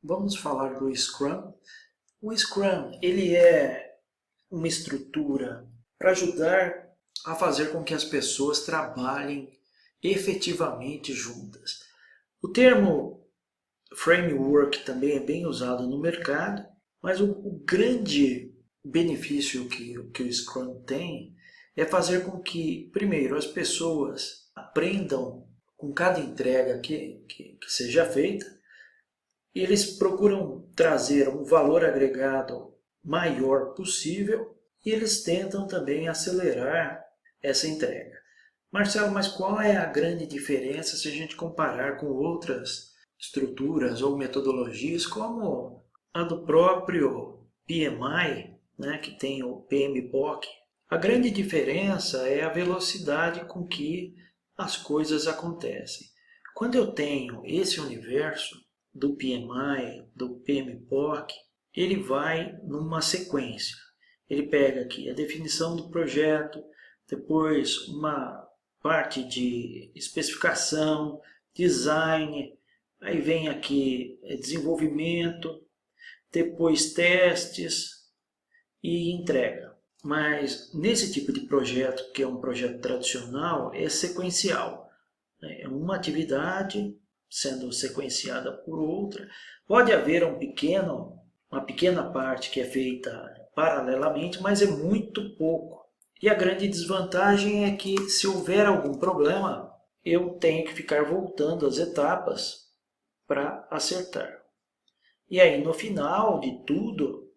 Vamos falar do Scrum. O Scrum ele é uma estrutura para ajudar a fazer com que as pessoas trabalhem efetivamente juntas. O termo framework também é bem usado no mercado, mas o grande benefício que o Scrum tem é fazer com que, primeiro, as pessoas aprendam com cada entrega que seja feita. Eles procuram trazer um valor agregado maior possível e eles tentam também acelerar essa entrega. Marcelo, mas qual é a grande diferença se a gente comparar com outras estruturas ou metodologias como a do próprio PMI, né, que tem o PMBOK? A grande diferença é a velocidade com que as coisas acontecem. Quando eu tenho esse universo do PMI, do PMBOK, ele vai numa sequência. Ele pega aqui a definição do projeto, depois uma parte de especificação, design, aí vem aqui desenvolvimento, depois testes e entrega. Mas nesse tipo de projeto, que é um projeto tradicional, é sequencial. É uma atividade sendo sequenciada por outra. Pode haver uma pequena parte que é feita paralelamente, mas é muito pouco. E a grande desvantagem é que se houver algum problema, eu tenho que ficar voltando as etapas para acertar. E aí no final de tudo,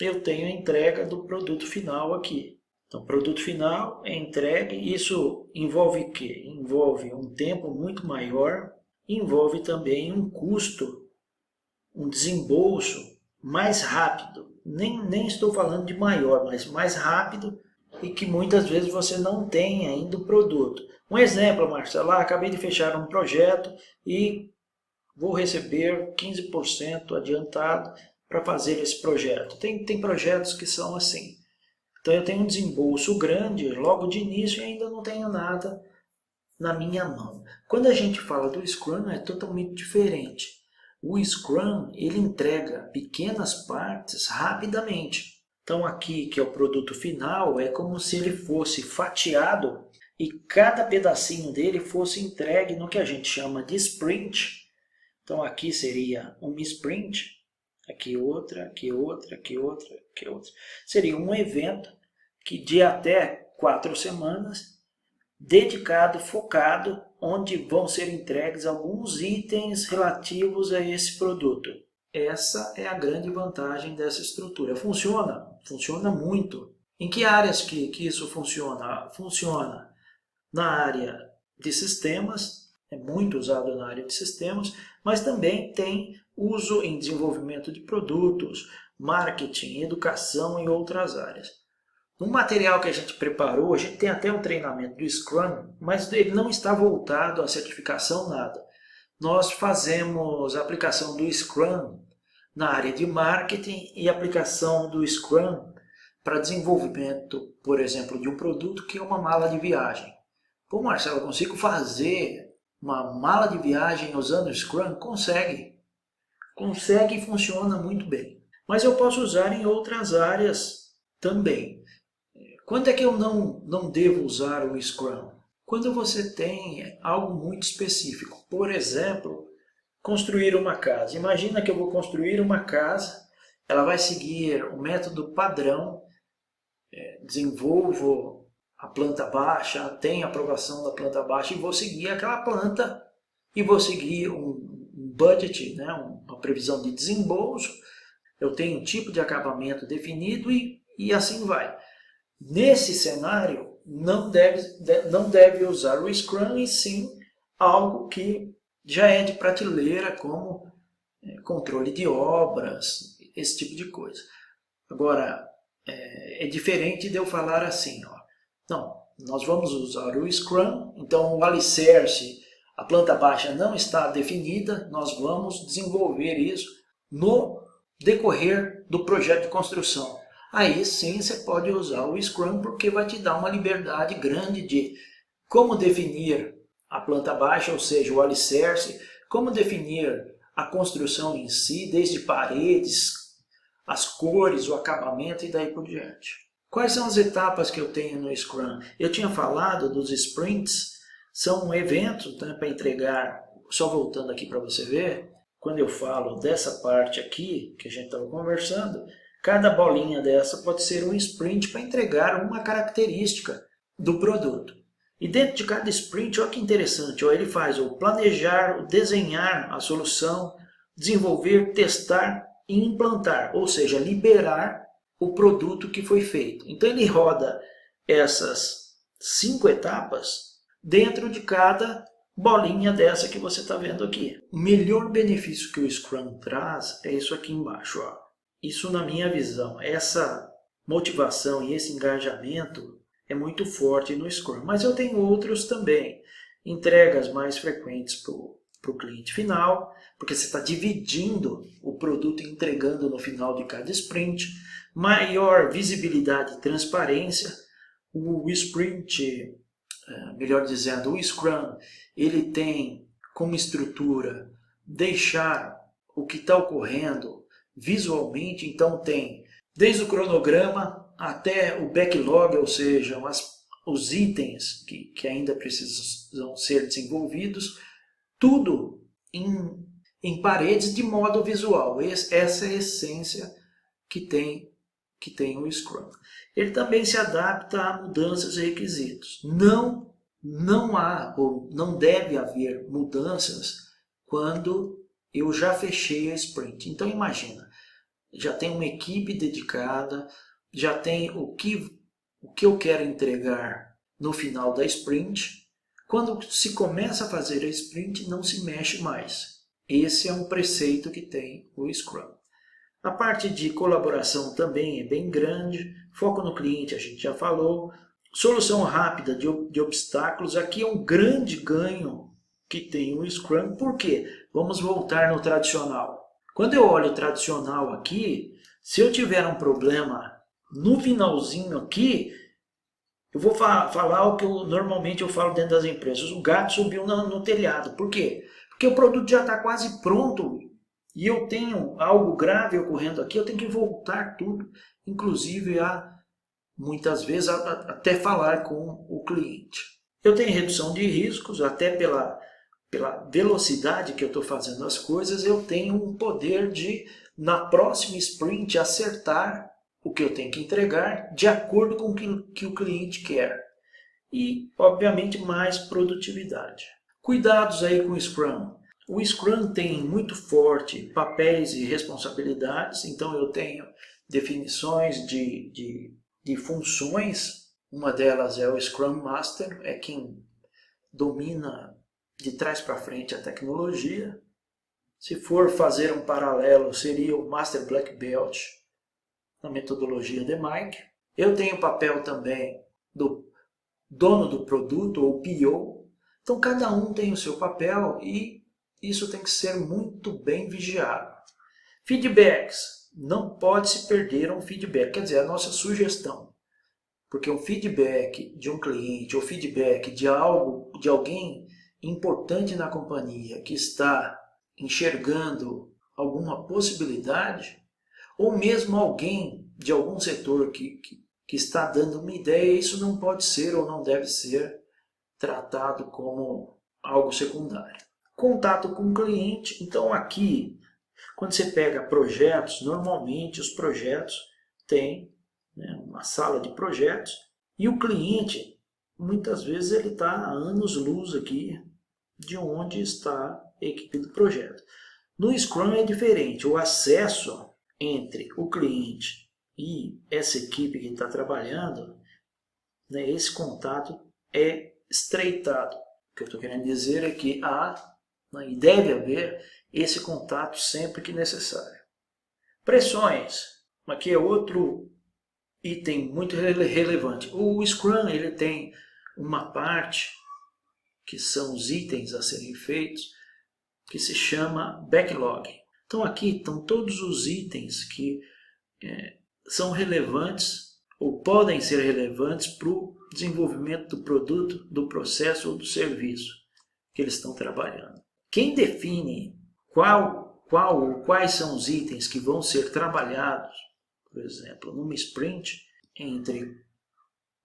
eu tenho a entrega do produto final aqui. Então, o produto final é entregue. Isso envolve o quê? Envolve um tempo muito maior, envolve também um custo, um desembolso mais rápido. Nem estou falando de maior, mas mais rápido e que muitas vezes você não tem ainda o produto. Um exemplo, Marcelo, acabei de fechar um projeto e vou receber 15% adiantado para fazer esse projeto. Tem projetos que são assim. Então eu tenho um desembolso grande logo de início e ainda não tenho nada na minha mão. Quando a gente fala do Scrum é totalmente diferente. O Scrum ele entrega pequenas partes rapidamente. Então aqui que é o produto final é como se ele fosse fatiado e cada pedacinho dele fosse entregue no que a gente chama de sprint. Então aqui seria uma sprint. Aqui outra, aqui outra, aqui outra, aqui outra. Seria um evento que de até 4 semanas, dedicado, focado, onde vão ser entregues alguns itens relativos a esse produto. Essa é a grande vantagem dessa estrutura. Funciona? Funciona muito. Em que áreas que isso funciona? Funciona na área de sistemas, é muito usado na área de sistemas, mas também tem uso em desenvolvimento de produtos, marketing, educação e outras áreas. No material que a gente preparou, a gente tem até um treinamento do Scrum, mas ele não está voltado à certificação, nada. Nós fazemos a aplicação do Scrum na área de marketing e aplicação do Scrum para desenvolvimento, por exemplo, de um produto que é uma mala de viagem. Pô, Marcelo, eu consigo fazer uma mala de viagem usando o Scrum? Consegue. Consegue e funciona muito bem. Mas eu posso usar em outras áreas também. Quando é que eu não devo usar o Scrum? Quando você tem algo muito específico. Por exemplo, construir uma casa. Imagina que eu vou construir uma casa, ela vai seguir o método padrão, desenvolvo a planta baixa, tenho a aprovação da planta baixa e vou seguir aquela planta e vou seguir um budget, né, uma previsão de desembolso, eu tenho um tipo de acabamento definido e assim vai. Nesse cenário, não deve usar o Scrum e sim algo que já é de prateleira, como controle de obras, esse tipo de coisa. Agora, é diferente de eu falar assim, ó, não, nós vamos usar o Scrum, então o alicerce, a planta baixa não está definida, nós vamos desenvolver isso no decorrer do projeto de construção. Aí sim você pode usar o Scrum porque vai te dar uma liberdade grande de como definir a planta baixa, ou seja, o alicerce, como definir a construção em si, desde paredes, as cores, o acabamento e daí por diante. Quais são as etapas que eu tenho no Scrum? Eu tinha falado dos sprints, são eventos, né, para entregar, só voltando aqui para você ver, quando eu falo dessa parte aqui, que a gente estava conversando, cada bolinha dessa pode ser um sprint para entregar uma característica do produto. E dentro de cada sprint, olha que interessante, ele faz o planejar, o desenhar a solução, desenvolver, testar e implantar, ou seja, liberar o produto que foi feito. Então ele roda essas 5 etapas dentro de cada bolinha dessa que você está vendo aqui. O melhor benefício que o Scrum traz é isso aqui embaixo. Ó. Isso na minha visão, essa motivação e esse engajamento é muito forte no Scrum. Mas eu tenho outros também. Entregas mais frequentes para o cliente final, porque você está dividindo o produto e entregando no final de cada sprint. Maior visibilidade e transparência. O sprint, melhor dizendo, o Scrum, ele tem como estrutura deixar o que está ocorrendo visualmente. Então tem desde o cronograma até o backlog, ou seja, os itens que ainda precisam ser desenvolvidos, tudo em paredes de modo visual. Essa é a essência que tem o Scrum. Ele também se adapta a mudanças e requisitos. Não há ou não deve haver mudanças quando eu já fechei a sprint. Então imagina, já tem uma equipe dedicada, já tem o que eu quero entregar no final da sprint. Quando se começa a fazer a sprint, não se mexe mais. Esse é um preceito que tem o Scrum. A parte de colaboração também é bem grande. Foco no cliente, a gente já falou. Solução rápida de obstáculos. Aqui é um grande ganho que tem o Scrum. Por quê? Vamos voltar no tradicional. Quando eu olho o tradicional aqui, se eu tiver um problema no finalzinho aqui, eu vou falar o que normalmente eu falo dentro das empresas. O gato subiu no telhado. Por quê? Porque o produto já está quase pronto e eu tenho algo grave ocorrendo aqui, eu tenho que voltar tudo, inclusive muitas vezes até falar com o cliente. Eu tenho redução de riscos, até pela velocidade que eu estou fazendo as coisas, eu tenho um poder de, na próxima sprint, acertar o que eu tenho que entregar de acordo com o que o cliente quer. E, obviamente, mais produtividade. Cuidados aí com o Scrum. O Scrum tem muito forte papéis e responsabilidades, então eu tenho definições de funções. Uma delas é o Scrum Master, é quem domina de trás para frente a tecnologia. Se for fazer um paralelo, seria o Master Black Belt na metodologia de Mike. Eu tenho o papel também do dono do produto, ou PO. Então cada um tem o seu papel e isso tem que ser muito bem vigiado. Feedbacks. Não pode se perder um feedback, quer dizer, a nossa sugestão. Porque um feedback de um cliente, ou feedback de alguém importante na companhia que está enxergando alguma possibilidade, ou mesmo alguém de algum setor que está dando uma ideia, isso não pode ser ou não deve ser tratado como algo secundário. Contato com o cliente. Então aqui, quando você pega projetos, normalmente os projetos têm, né, uma sala de projetos e o cliente, muitas vezes ele está a anos-luz aqui de onde está a equipe do projeto. No Scrum é diferente, o acesso entre o cliente e essa equipe que está trabalhando, né, esse contato é estreitado. O que eu estou querendo dizer é que há, né, e deve haver esse contato sempre que necessário. Pressões. Aqui é outro item muito relevante. O Scrum ele tem uma parte que são os itens a serem feitos, que se chama backlog. Então aqui estão todos os itens que são relevantes ou podem ser relevantes para o desenvolvimento do produto, do processo ou do serviço que eles estão trabalhando. Quem define qual quais são os itens que vão ser trabalhados, por exemplo, numa sprint entre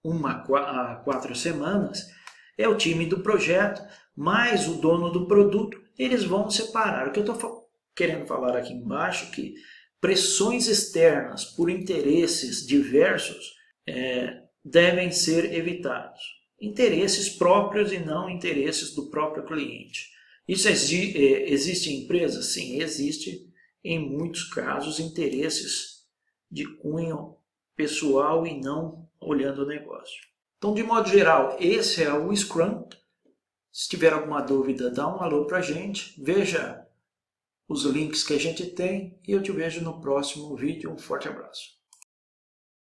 1 a 4 semanas, é o time do projeto mais o dono do produto. Eles vão separar. O que eu estou querendo falar aqui embaixo é que pressões externas por interesses diversos devem ser evitados. Interesses próprios e não interesses do próprio cliente. Isso existe em empresas? Sim, existe em muitos casos interesses de cunho pessoal e não olhando o negócio. Então, de modo geral, esse é o Scrum. Se tiver alguma dúvida, dá um alô para a gente, veja os links que a gente tem e eu te vejo no próximo vídeo. Um forte abraço.